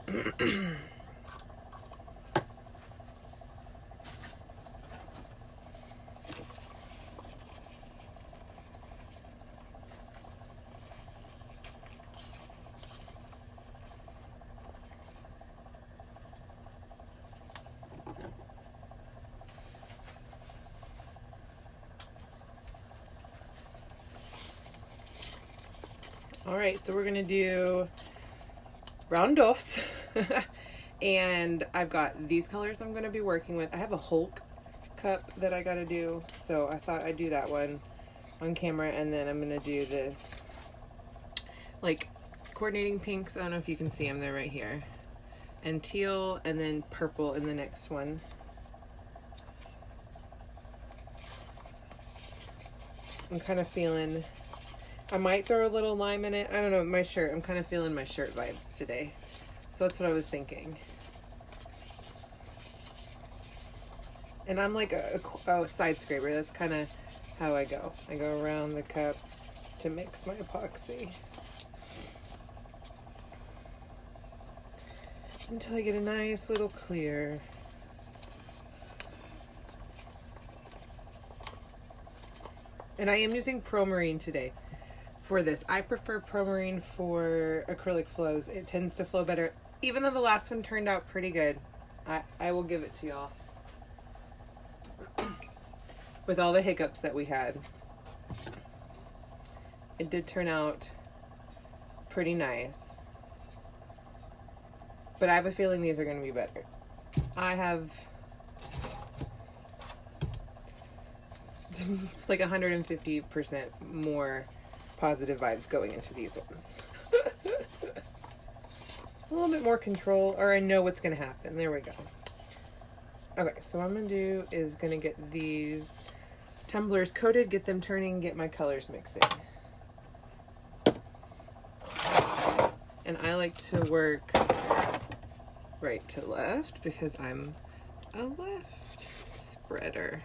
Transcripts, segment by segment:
All right, so we're gonna do round dos. And I've got these colors I'm gonna be working with. I have a Hulk cup that I gotta do, so I thought I'd do that one on camera, and then I'm gonna do this like coordinating pinks. I don't know if you can see them, they're right here, and teal, and then purple in the next one. I'm kind of feeling, I might throw a little lime in it. I don't know, my shirt, I'm kind of feeling my shirt vibes today. So that's what I was thinking. And I'm like a side scraper. That's kind of how I go. I go around the cup to mix my epoxy until I get a nice little clear. And I am using Promarine today for this. I prefer Promarine for acrylic flows. It tends to flow better. Even though the last one turned out pretty good, I will give it to y'all. With all the hiccups that we had, it did turn out pretty nice. But I have a feeling these are going to be better. I have it's like 150% more positive vibes going into these ones. A little bit more control, or I know what's going to happen. There we go. Okay, so what I'm going to do is going to get these tumblers coated, get them turning, get my colors mixing. And I like to work right to left because I'm a left spreader.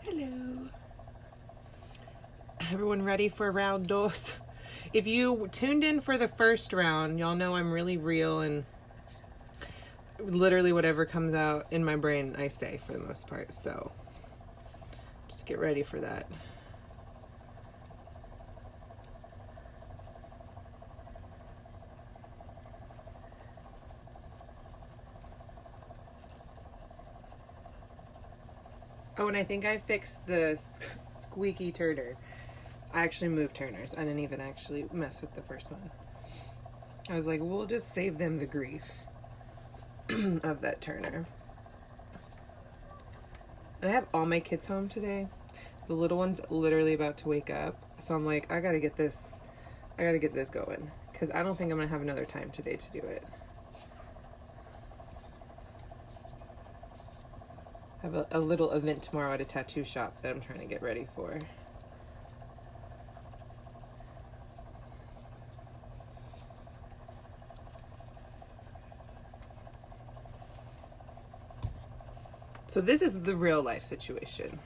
Hello. Everyone ready for round dos? If you tuned in for the first round, y'all know I'm really real and literally whatever comes out in my brain I say for the most part. So just get ready for that. Oh, and I think I fixed the squeaky turner. I actually moved turners. I didn't even actually mess with the first one. I was like, we'll just save them the grief of that turner. And I have all my kids home today. The little one's literally about to wake up. So I'm like, I gotta get this going. Because I don't think I'm gonna have another time today to do it. I have a little event tomorrow at a tattoo shop that I'm trying to get ready for. So this is the real life situation.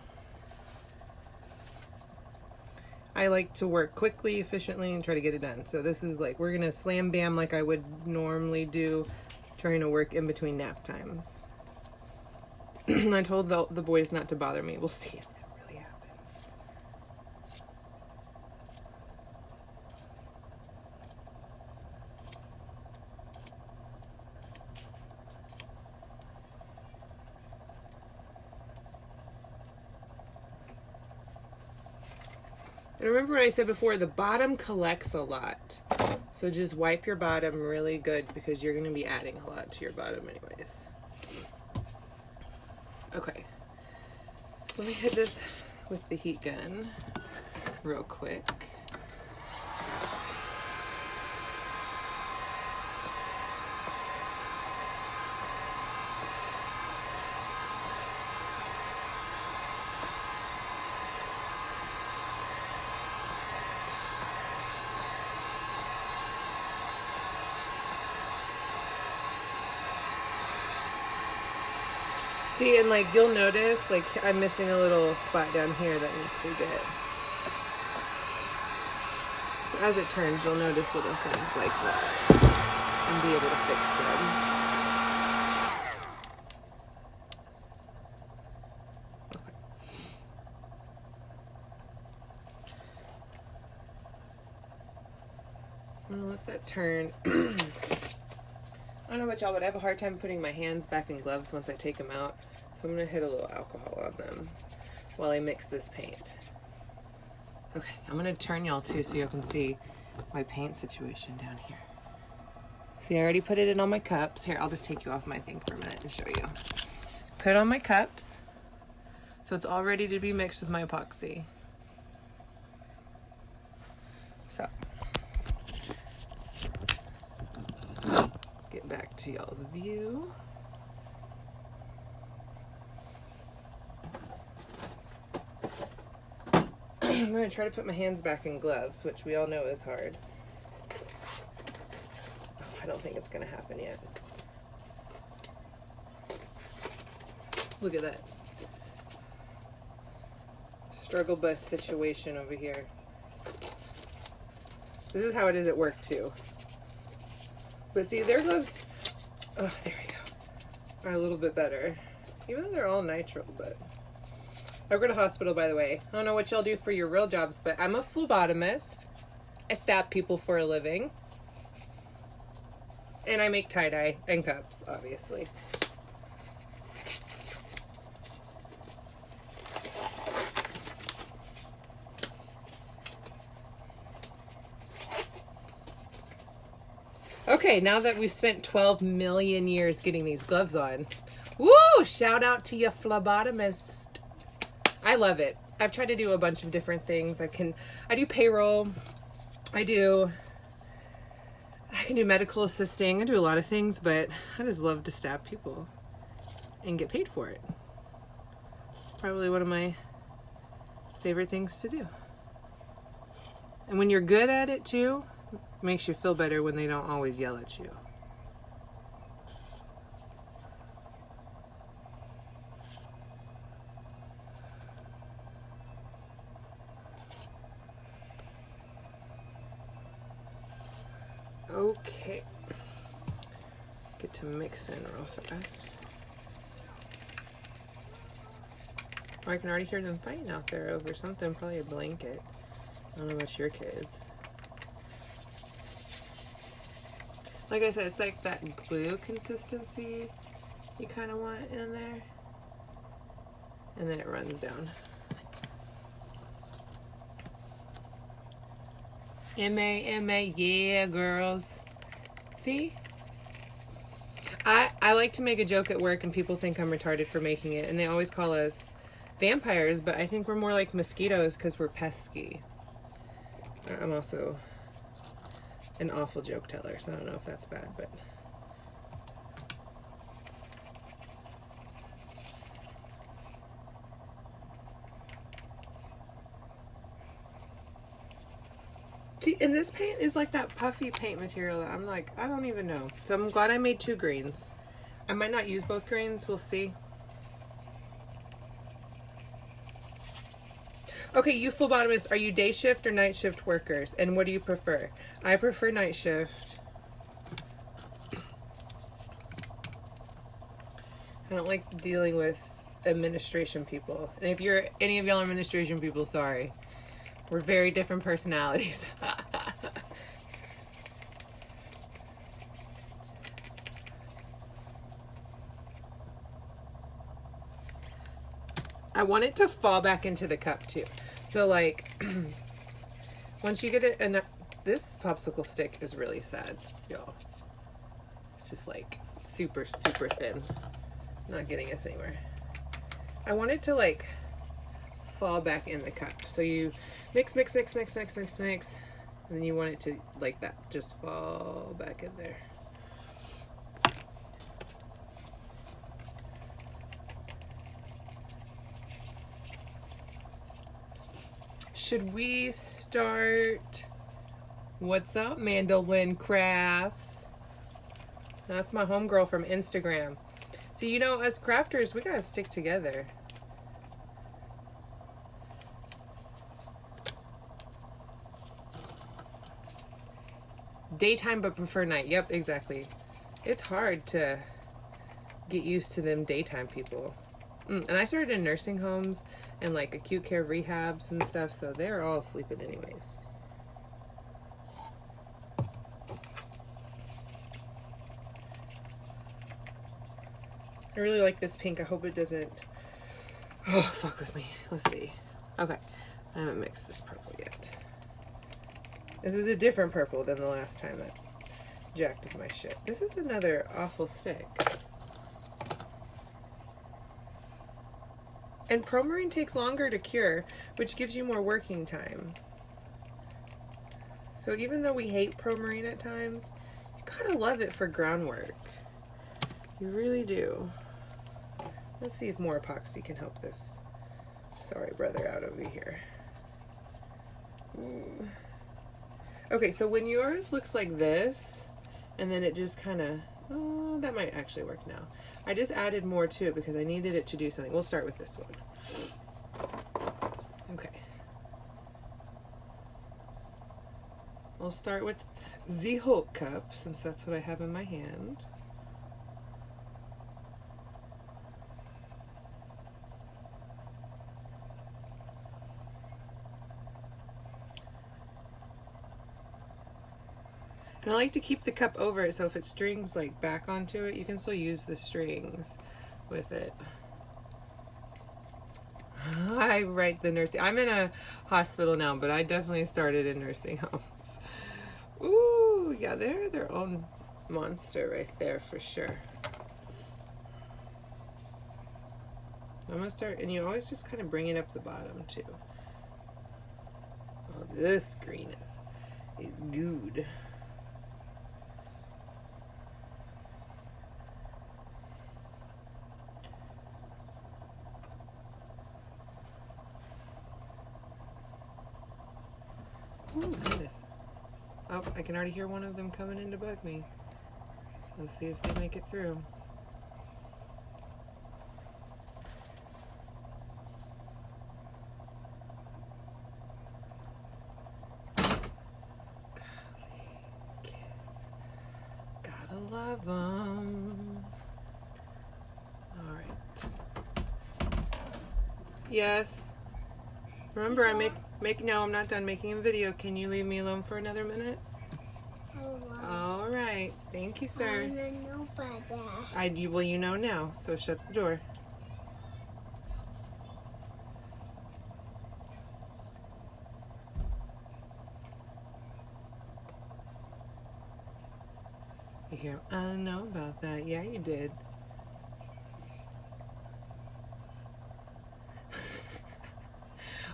I like to work quickly, efficiently, and try to get it done. So this is like, we're gonna slam bam like I would normally do, trying to work in between nap times. I told the boys not to bother me. We'll see if that really happens. And remember what I said before, the bottom collects a lot. So just wipe your bottom really good because you're going to be adding a lot to your bottom anyways. Okay, so let me hit this with the heat gun real quick. See, and like you'll notice, like I'm missing a little spot down here that needs to get. So as it turns, you'll notice little things like that and be able to fix them. I'm gonna let that turn. I don't know about y'all, but I have a hard time putting my hands back in gloves once I take them out. So I'm going to hit a little alcohol on them while I mix this paint. Okay, I'm going to turn y'all too so you can see my paint situation down here. See, I already put it in all my cups. Here, I'll just take you off my thing for a minute and show you. Put it on my cups. So it's all ready to be mixed with my epoxy. So get back to y'all's view. I'm going to try to put my hands back in gloves, which we all know is hard. Oh, I don't think it's going to happen yet. Look at that. Struggle bus situation over here. This is how it is at work too. But see, their gloves, oh, there we go, are a little bit better. Even though they're all nitrile, but. I work at a hospital, by the way. I don't know what y'all do for your real jobs, but I'm a phlebotomist. I stab people for a living. And I make tie-dye and cups, obviously. Okay, now that we've spent 12 million years getting these gloves on, woo! Shout out to you phlebotomist. I love it. I've tried to do a bunch of different things. I do payroll. I can do medical assisting. I do a lot of things, but I just love to stab people and get paid for it. It's probably one of my favorite things to do. And when you're good at it too, it makes you feel better when they don't always yell at you. Okay, get to mix in real fast. Oh, I can already hear them fighting out there over something, probably a blanket. I don't know about your kids. Like I said, it's like that glue consistency you kind of want in there. And then it runs down. M-A, yeah, girls. See? I like to make a joke at work and people think I'm retarded for making it. And they always call us vampires, but I think we're more like mosquitoes because we're pesky. I'm also an awful joke teller, so I don't know if that's bad, but... See, and this paint is like that puffy paint material that I'm like, I don't even know. So I'm glad I made 2 greens. I might not use both greens, we'll see. Okay, you phlebotomists, are you day shift or night shift workers? And what do you prefer? I prefer night shift. I don't like dealing with administration people. And if you're any of y'all administration people, sorry. We're very different personalities. I want it to fall back into the cup too. So like, once you get it, and this popsicle stick is really sad, y'all. It's just like super, super thin. Not getting us anywhere. I want it to like fall back in the cup. So you mix, mix, mix, mix, mix, mix, mix, and then you want it to like that, just fall back in there. Should we start? What's up, Mandolin Crafts? That's my homegirl from Instagram. So, you know, as crafters, we gotta stick together. Daytime, but prefer night. Yep, exactly. It's hard to get used to them daytime people. And I started in nursing homes and like acute care rehabs and stuff, so they're all sleeping anyways. I really like this pink. I hope it doesn't... Oh, fuck with me. Let's see. Okay. I haven't mixed this purple yet. This is a different purple than the last time I jacked with my shit. This is another awful stick. And Promarine takes longer to cure, which gives you more working time. So even though we hate Promarine at times, you gotta love it for groundwork. You really do. Let's see if more epoxy can help this sorry brother out over here. Okay, so when yours looks like this, and then it just kind of, oh, that might actually work now. I just added more to it because I needed it to do something. We'll start with this one. Okay. We'll start with the Hulk cup, since that's what I have in my hand. And I like to keep the cup over it, so if it strings like back onto it, you can still use the strings with it. I write the nursing. I'm in a hospital now, but I definitely started in nursing homes. Ooh, yeah, they're their own monster right there for sure. I'm gonna start, and you always just kind of bring it up the bottom too. Oh, this green is good. Oh, goodness. Oh, I can already hear one of them coming in to bug me. Let's see if they make it through. Golly, kids. Gotta love them. All right. Yes. Remember, I make no, I'm not done making a video. Can you leave me alone for another minute? All right. Thank you, sir. I know about that. Well, you know now, so shut the door. You hear, I don't know about that. Yeah, you did.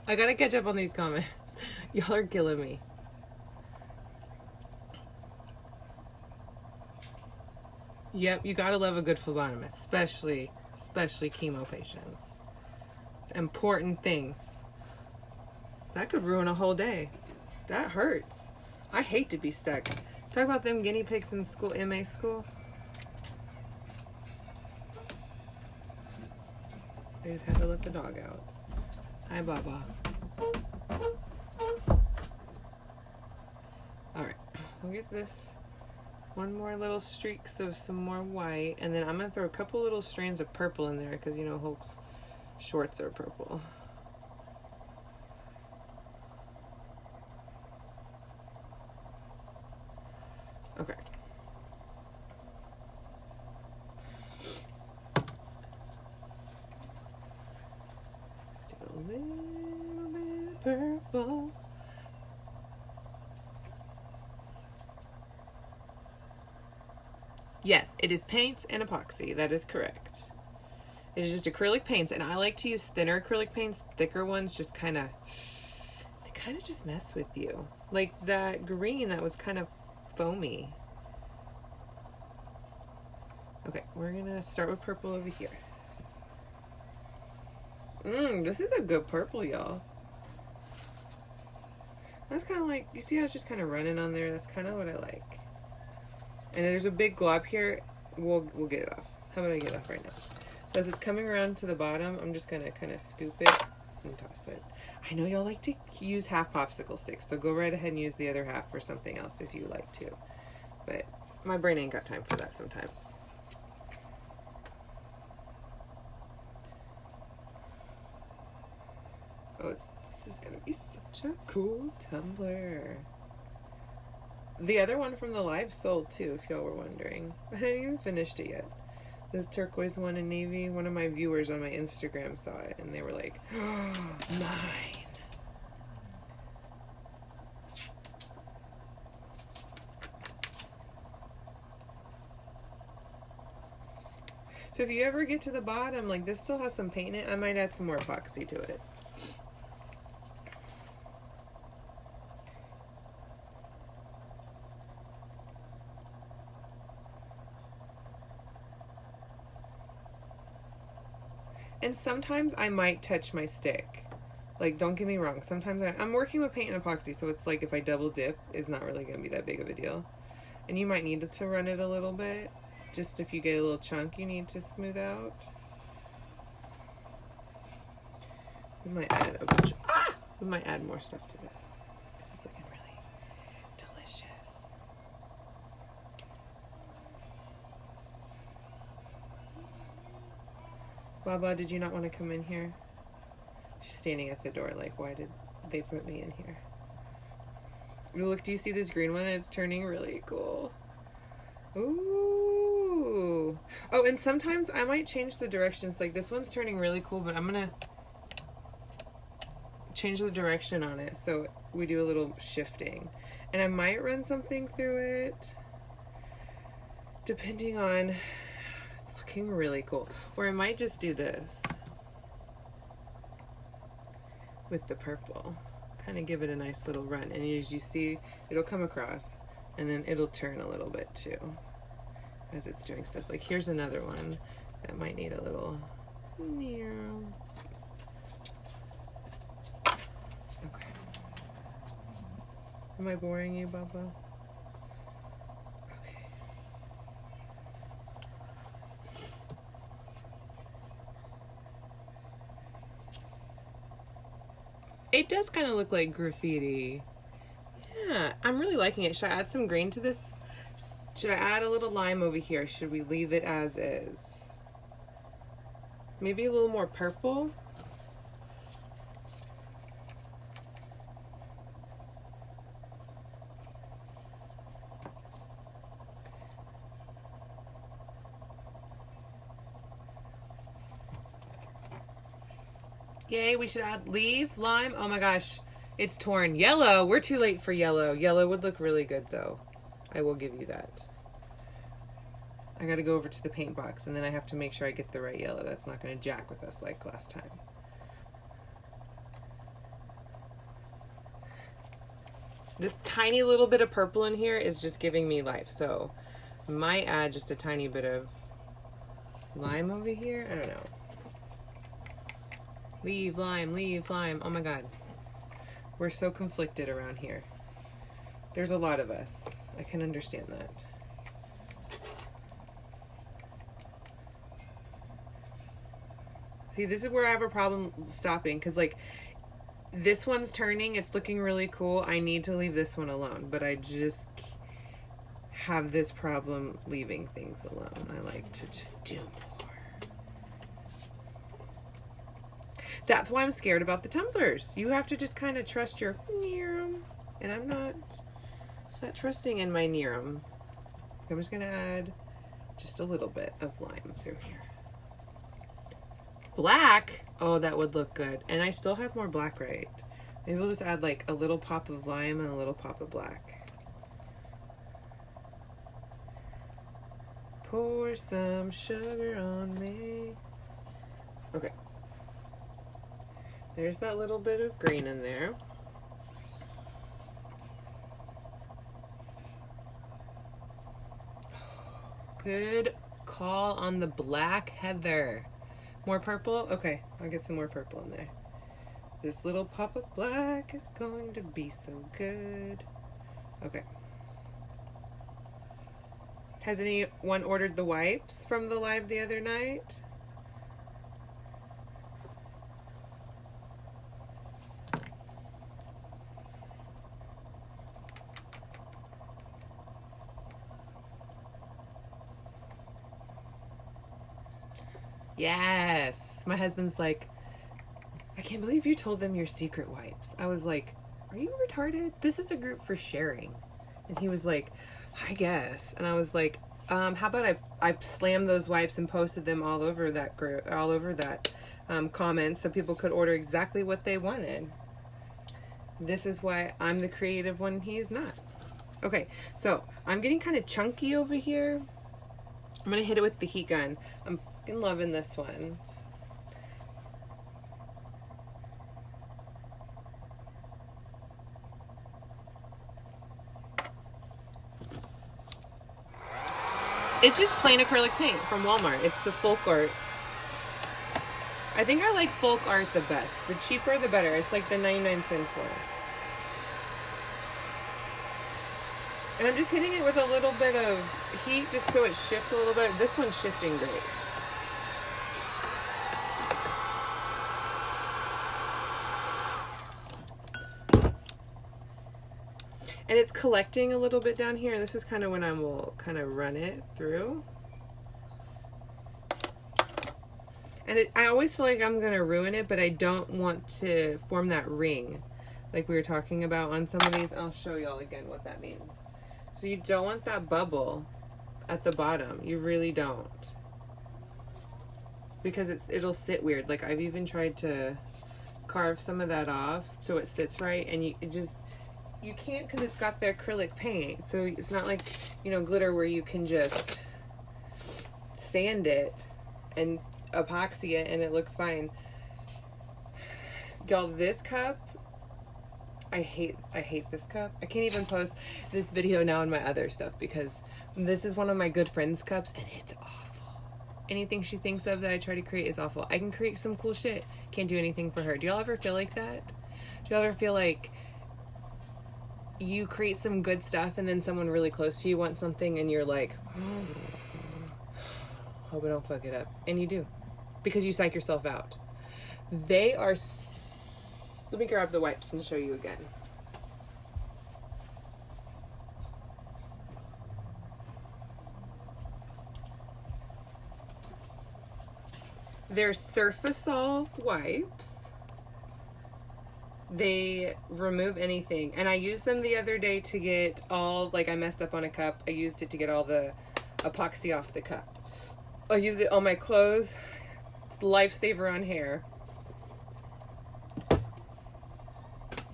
I gotta catch up on these comments. Y'all are killing me. Yep, you gotta love a good phlebotomist, especially chemo patients. It's important things. That could ruin a whole day. That hurts. I hate to be stuck. Talk about them guinea pigs in school, MA school. I just had to let the dog out. Hi, Baba. Alright, we'll get this one more little streaks of some more white, and then I'm going to throw a couple little strands of purple in there because, you know, Hulk's shorts are purple. Okay. Still a little bit purple. Yes, it is paints and epoxy. That is correct. It is just acrylic paints, and I like to use thinner acrylic paints. Thicker ones just kind of just mess with you. Like that green that was kind of foamy. Okay, we're gonna start with purple over here. This is a good purple, y'all. That's kind of like, you see how it's just kind of running on there? That's kind of what I like. And there's a big glob here. We'll get it off. How about I get it off right now? So as it's coming around to the bottom, I'm just going to kind of scoop it and toss it. I know y'all like to use half popsicle sticks, so go right ahead and use the other half for something else if you like to. But my brain ain't got time for that sometimes. Oh, this is going to be such a cool tumbler. The other one from the live sold too, if y'all were wondering. I haven't even finished it yet. This turquoise one in navy, one of my viewers on my Instagram saw it and they were like, oh, mine. So if you ever get to the bottom, like this still has some paint in it, I might add some more epoxy to it. And sometimes I might touch my stick. Like, don't get me wrong. Sometimes I'm working with paint and epoxy, so it's like if I double dip, it's not really going to be that big of a deal. And you might need to run it a little bit. Just if you get a little chunk you need to smooth out. We might add a bunch of, we might add more stuff to this. This is looking really delicious. Baba, did you not want to come in here? She's standing at the door like, why did they put me in here? Look, do you see this green one? It's turning really cool. Ooh. Oh, and sometimes I might change the directions. Like this one's turning really cool, but I'm going to change the direction on it so we do a little shifting. And I might run something through it depending on, it's looking really cool. Or I might just do this with the purple. Kind of give it a nice little run. And as you see, it'll come across and then it'll turn a little bit too as it's doing stuff. Like here's another one that might need a little okay. Am I boring you, Bubba? Okay. It does kind of look like graffiti. Yeah, I'm really liking it. Should I add some green to this? Should I add a little lime over here? Should we leave it as is? Maybe a little more purple? Yay, we should add leaf, lime. Oh my gosh, it's torn. Yellow, we're too late for yellow. Yellow would look really good though. I will give you that. I gotta go over to the paint box and then I have to make sure I get the right yellow. That's not gonna jack with us like last time. This tiny little bit of purple in here is just giving me life. So I might add just a tiny bit of lime over here. I don't know. Leave lime, leave lime. Oh my god. We're so conflicted around here. There's a lot of us. I can understand that. See, this is where I have a problem stopping, because like this one's turning, it's looking really cool. I need to leave this one alone, but I just have this problem leaving things alone. I like to just do more. That's why I'm scared about the tumblers. You have to just kind of trust your nerum, and I'm not trusting in my nerum. I'm just going to add just a little bit of lime through here. Black? Oh, that would look good. And I still have more black, right? Maybe we'll just add like a little pop of lime and a little pop of black. Pour some sugar on me. Okay. There's that little bit of green in there. Good call on the black heather. More purple? Okay, I'll get some more purple in there. This little pop of black is going to be so good. Okay. Has anyone ordered the wipes from the live the other night? Yes. My husband's like, I can't believe you told them your secret wipes. I was like, are you retarded? This is a group for sharing. And he was like, I guess. And I was like, how about I slammed those wipes and posted them all over that group, all over that comment, so people could order exactly what they wanted. This is why I'm the creative one and he's not. Okay, so I'm getting kind of chunky over here. I'm going to hit it with the heat gun. I'm fucking loving this one. It's just plain acrylic paint from Walmart. It's the Folk Arts. I think I like Folk Art the best. The cheaper, the better. It's like the 99-cent one. And I'm just hitting it with a little bit of heat just so it shifts a little bit. This one's shifting great. And it's collecting a little bit down here. And this is kind of when I will kind of run it through. And I always feel like I'm going to ruin it, but I don't want to form that ring like we were talking about on some of these. I'll show y'all again what that means. So you don't want that bubble at the bottom. You really don't. Because it'll sit weird. Like I've even tried to carve some of that off so it sits right, and you can't, because it's got the acrylic paint. So it's not like, glitter where you can just sand it and epoxy it and it looks fine. Y'all, this cup, I hate this cup. I can't even post this video now in my other stuff because this is one of my good friend's cups and it's awful. Anything she thinks of that I try to create is awful. I can create some cool shit, can't do anything for her. Do y'all ever feel like that? Do y'all ever feel like you create some good stuff and then someone really close to you wants something and you're like, hope I don't fuck it up. And you do. Because you psych yourself out. They are... Let me grab the wipes and show you again. They're Surface-All wipes. They remove anything. And I used them the other day to get all... Like, I messed up on a cup. I used it to get all the epoxy off the cup. I use it on my clothes. Lifesaver on hair.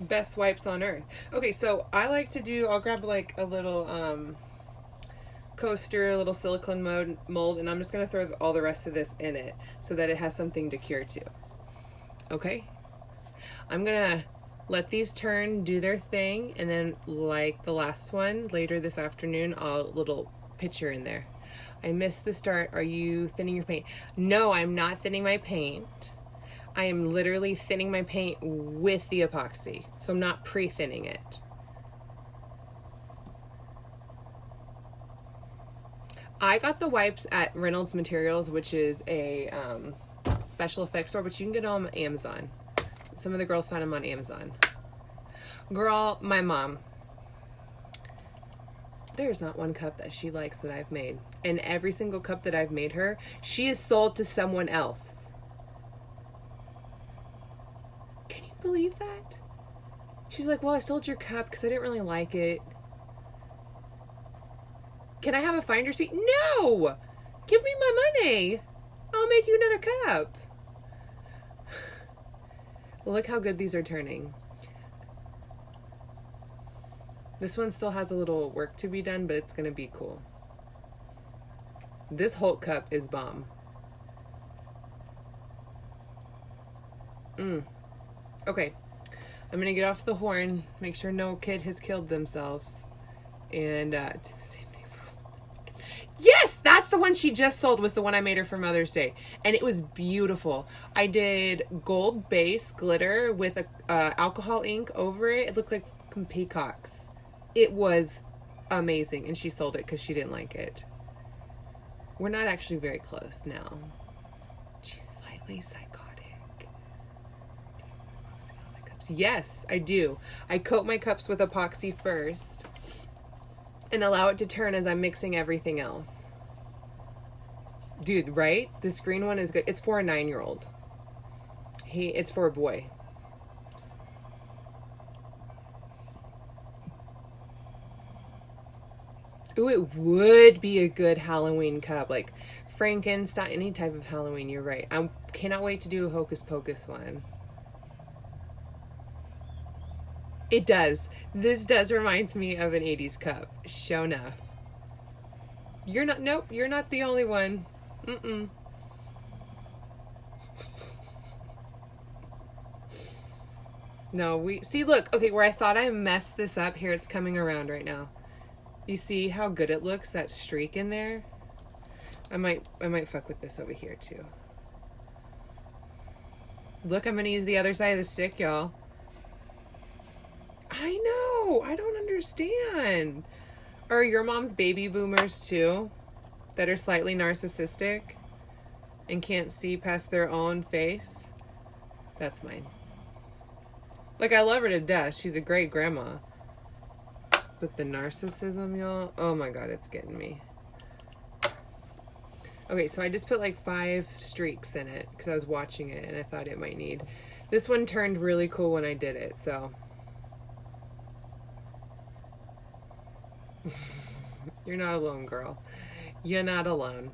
Best wipes on earth. Okay, so I like to do, I'll grab like a little coaster, a little silicone mold, and I'm just going to throw all the rest of this in it so that it has something to cure to. Okay? I'm going to let these turn, do their thing, and then like the last one, later this afternoon, I'll little picture in there. I missed the start. Are you thinning your paint? No, I'm not thinning my paint. I am literally thinning my paint with the epoxy. So I'm not pre-thinning it. I got the wipes at Reynolds Materials, which is a special effects store, but you can get them on Amazon. Some of the girls found them on Amazon. Girl, my mom. There's not one cup that she likes that I've made. And every single cup that I've made her, she has sold to someone else. Can you believe that? She's like, well, I sold your cup because I didn't really like it. Can I have a finder's fee? No! Give me my money. I'll make you another cup. Look how good these are turning. This one still has a little work to be done, but it's going to be cool. This Hulk cup is bomb. Okay. I'm going to get off the horn, make sure no kid has killed themselves, and do the same thing for... Yes! That's the one she just sold, was the one I made her for Mother's Day. And it was beautiful. I did gold base glitter with a alcohol ink over it. It looked like peacocks. It was amazing. And she sold it because she didn't like it. We're not actually very close now. She's slightly psychotic. Yes, I do. I coat my cups with epoxy first and allow it to turn as I'm mixing everything else. Dude, right? This green one is good. It's for a 9-year-old. It's for a boy. Ooh, it would be a good Halloween cup. Like Frankenstein, any type of Halloween, you're right. I cannot wait to do a Hocus Pocus one. It does. This does remind me of an 80s cup. Sure enough. Nope, you're not the only one. No, see, look, okay, where I thought I messed this up, here it's coming around right now. You see how good it looks, that streak in there? I might fuck with this over here too. Look, I'm gonna use the other side of the stick, y'all. I know. I don't understand. Are your mom's baby boomers too? That are slightly narcissistic and can't see past their own face? That's mine. Like, I love her to death. She's a great grandma. But the narcissism, y'all. Oh my God, it's getting me. Okay, so I just put like 5 streaks in it because I was watching it and I thought it might need. This one turned really cool when I did it, so. You're not alone, girl. You're not alone.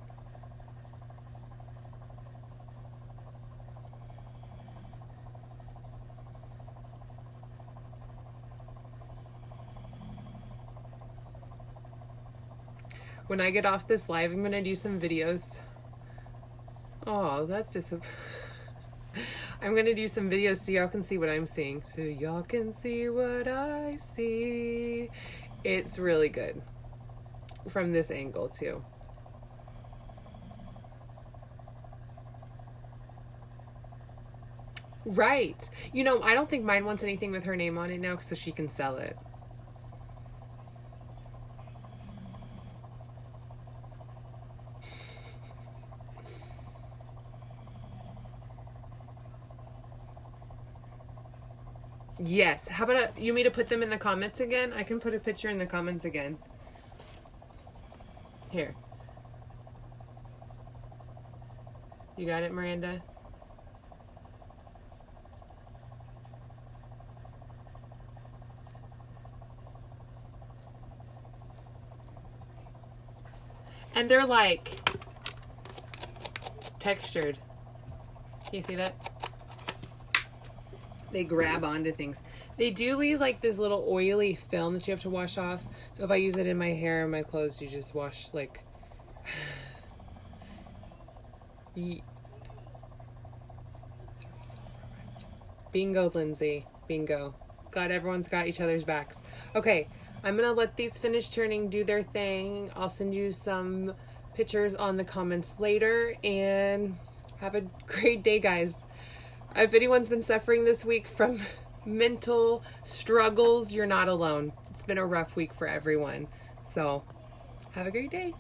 When I get off this live, I'm going to do some videos. Oh, that's just... I'm going to do some videos so y'all can see what I'm seeing. So y'all can see what I see. It's really good. From this angle, too. Right. You know, I don't think mine wants anything with her name on it now so she can sell it. Yes. How about you want me to put them in the comments again? I can put a picture in the comments again. Here. You got it, Miranda? And they're like textured. Can you see that? They grab onto things. They do leave like this little oily film that you have to wash off. So if I use it in my hair and my clothes, you just wash like... Bingo, Lindsay. Bingo. Glad everyone's got each other's backs. Okay, I'm going to let these finish turning do their thing. I'll send you some pictures on the comments later. And have a great day, guys. If anyone's been suffering this week from mental struggles, you're not alone. It's been a rough week for everyone. So, have a great day.